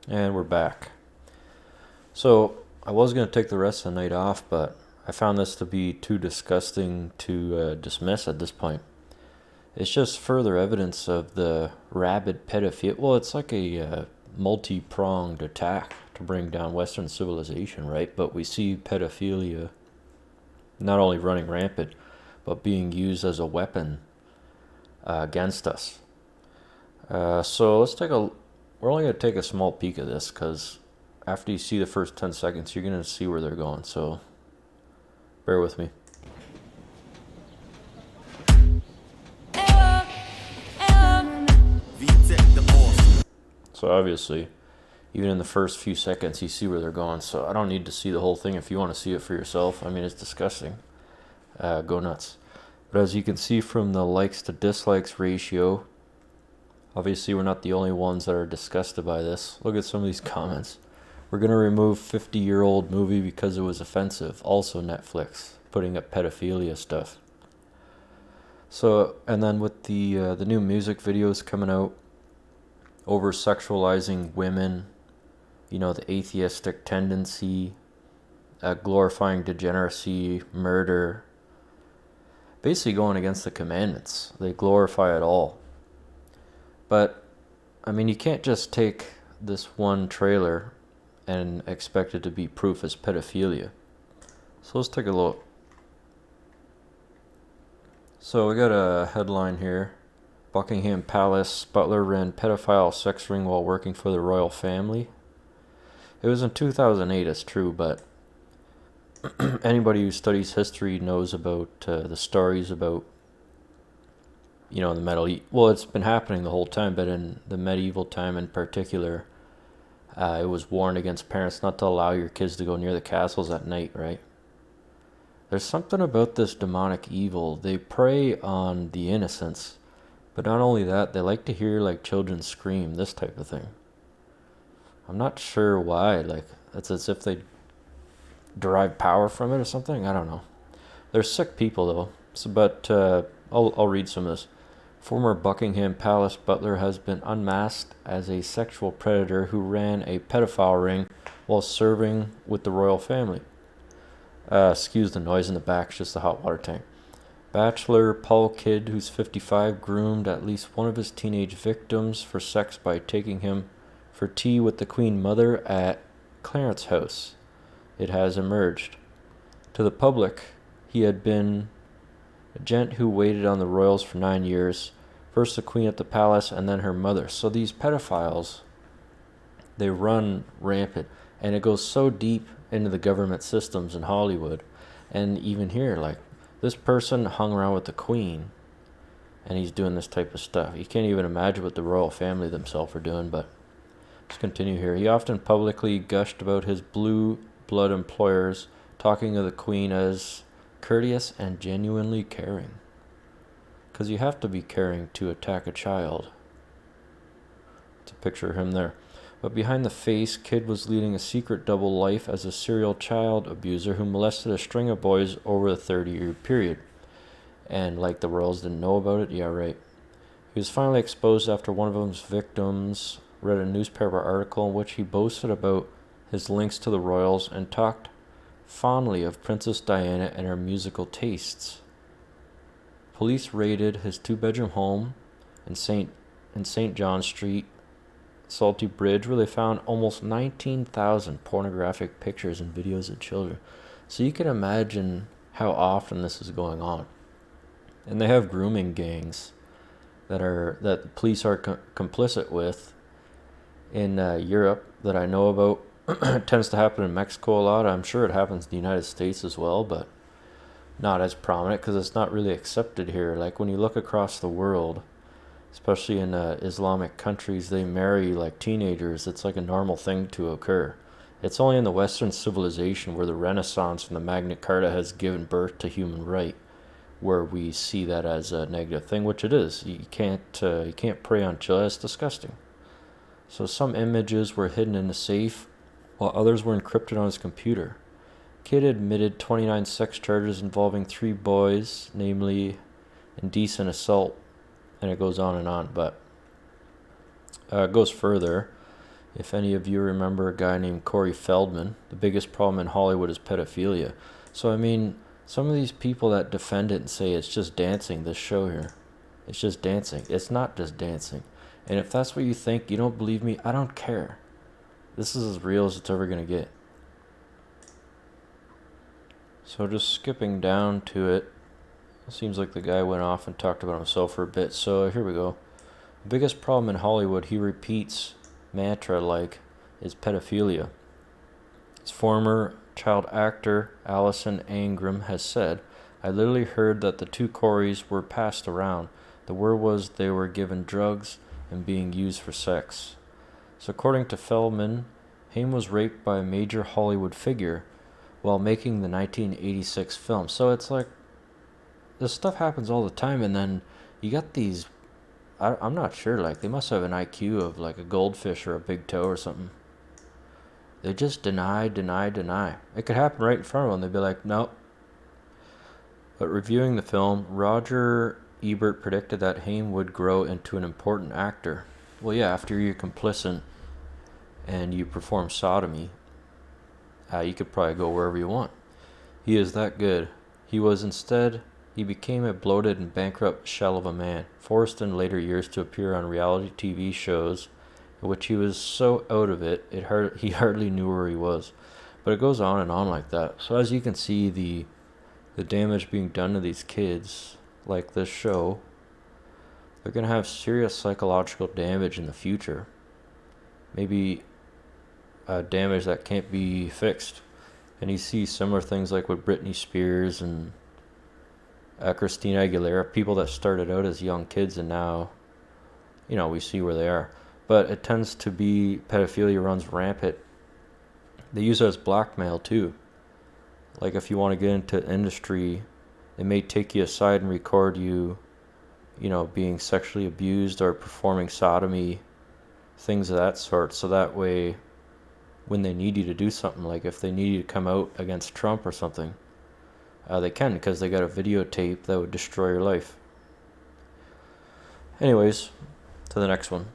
And we're back. So, I was going to take the rest of the night off, but I found this to be too disgusting to dismiss at this point. It's just further evidence of the rabid pedophilia. Well, it's like a multi-pronged attack to bring down Western civilization, right? But we see pedophilia not only running rampant, but being used as a weapon against us. So let's take a. We're only going to take a small peek of this because after you see the first 10 seconds, you're going to see where they're going. So bear with me. So obviously, even in the first few seconds, you see where they're going. So I don't need to see the whole thing if you want to see it for yourself. I mean, it's disgusting. Go nuts. But as you can see from the likes to dislikes ratio, obviously we're not the only ones that are disgusted by this. Look at some of these comments. We're going to remove 50-year-old movie because it was offensive. Also Netflix, putting up pedophilia stuff. So, and then with the new music videos coming out, over sexualizing women, you know, the atheistic tendency, glorifying degeneracy, murder, basically going against the commandments. They glorify it all. But, I mean, you can't just take this one trailer and expect it to be proof as pedophilia. So let's take a look. So we got a headline here. Buckingham Palace butler ran pedophile sex ring while working for the royal family. It was in 2008, it's true, but anybody who studies history knows about the stories about, you know, well, it's been happening the whole time, but in the medieval time in particular, it was warned against parents not to allow your kids to go near the castles at night, right? There's something about this demonic evil. They prey on the innocents, but not only that, they like to hear like children scream, this type of thing. I'm not sure why, like it's as if they derive power from it or something. I don't know. They're sick people though. So, but I'll read some of this. Former Buckingham Palace butler has been unmasked as a sexual predator who ran a pedophile ring while serving with the royal family. Excuse the noise in the back, it's just the hot water tank. Bachelor Paul Kidd, who's 55, groomed at least one of his teenage victims for sex by taking him for tea with the Queen Mother at Clarence House. It has emerged. To the public, he had been a gent who waited on the royals for 9 years, first the Queen at the palace and then her mother. So these pedophiles, they run rampant, and it goes so deep into the government systems in Hollywood. And even here, like, this person hung around with the Queen, and he's doing this type of stuff. You can't even imagine what the royal family themselves are doing, but let's continue here. He often publicly gushed about his blue blood employers, talking of the Queen as courteous and genuinely caring. Because you have to be caring to attack a child. It's a picture of him there. But behind the face, Kidd was leading a secret double life as a serial child abuser who molested a string of boys over a 30-year period. And like the royals didn't know about it? Yeah, right. He was finally exposed after one of his victims read a newspaper article in which he boasted about his links to the royals and talked fondly of Princess Diana and her musical tastes. Police raided his two-bedroom home in St. John Street, Salty Bridge, where they found almost 19,000 pornographic pictures and videos of children. So you can imagine how often this is going on. And they have grooming gangs that the police are complicit with in Europe that I know about. It tends to happen in Mexico a lot. I'm sure it happens in the United States as well, but not as prominent because it's not really accepted here. Like when you look across the world, especially in Islamic countries, they marry like teenagers. It's like a normal thing to occur. It's only in the Western civilization where the Renaissance and the Magna Carta has given birth to human right, where we see that as a negative thing, which it is. You can't prey on children. It's disgusting. So some images were hidden in a safe, while others were encrypted on his computer. Kidd admitted 29 sex charges involving 3 boys, namely indecent assault, and it goes on and on, but it goes further. If any of you remember a guy named Corey Feldman, the biggest problem in Hollywood is pedophilia. So, I mean, some of these people that defend it and say it's just dancing, this show here, it's just dancing. It's not just dancing. And if that's what you think, you don't believe me, I don't care. This is as real as it's ever going to get. So just skipping down to it, seems like the guy went off and talked about himself for a bit. So here we go. The biggest problem in Hollywood, he repeats mantra-like, is pedophilia. His former child actor, Allison Angram, has said, I literally heard that the two Coreys were passed around. The word was they were given drugs and being used for sex. So according to Feldman, Haim was raped by a major Hollywood figure while making the 1986 film. So it's like, this stuff happens all the time, and then you got these, I'm not sure, like, they must have an IQ of like a goldfish or a big toe or something. They just deny. It could happen right in front of them. They'd be like, nope. But reviewing the film, Roger Ebert predicted that Haim would grow into an important actor. Well, yeah, after you're complicit and you perform sodomy, you could probably go wherever you want. He is that good. He became a bloated and bankrupt shell of a man, forced in later years to appear on reality TV shows in which he was so out of it, he hardly knew where he was. But it goes on and on like that. So as you can see, the damage being done to these kids, like this show, they're going to have serious psychological damage in the future. Maybe damage that can't be fixed. And you see similar things like with Britney Spears and Christina Aguilera, people that started out as young kids and now, we see where they are. But it tends to be, pedophilia runs rampant. They use it as blackmail too. Like if you want to get into industry, they may take you aside and record you, being sexually abused or performing sodomy, things of that sort. So that way, when they need you to do something, like if they need you to come out against Trump or something, they can, because they got a videotape that would destroy your life. Anyways, to the next one.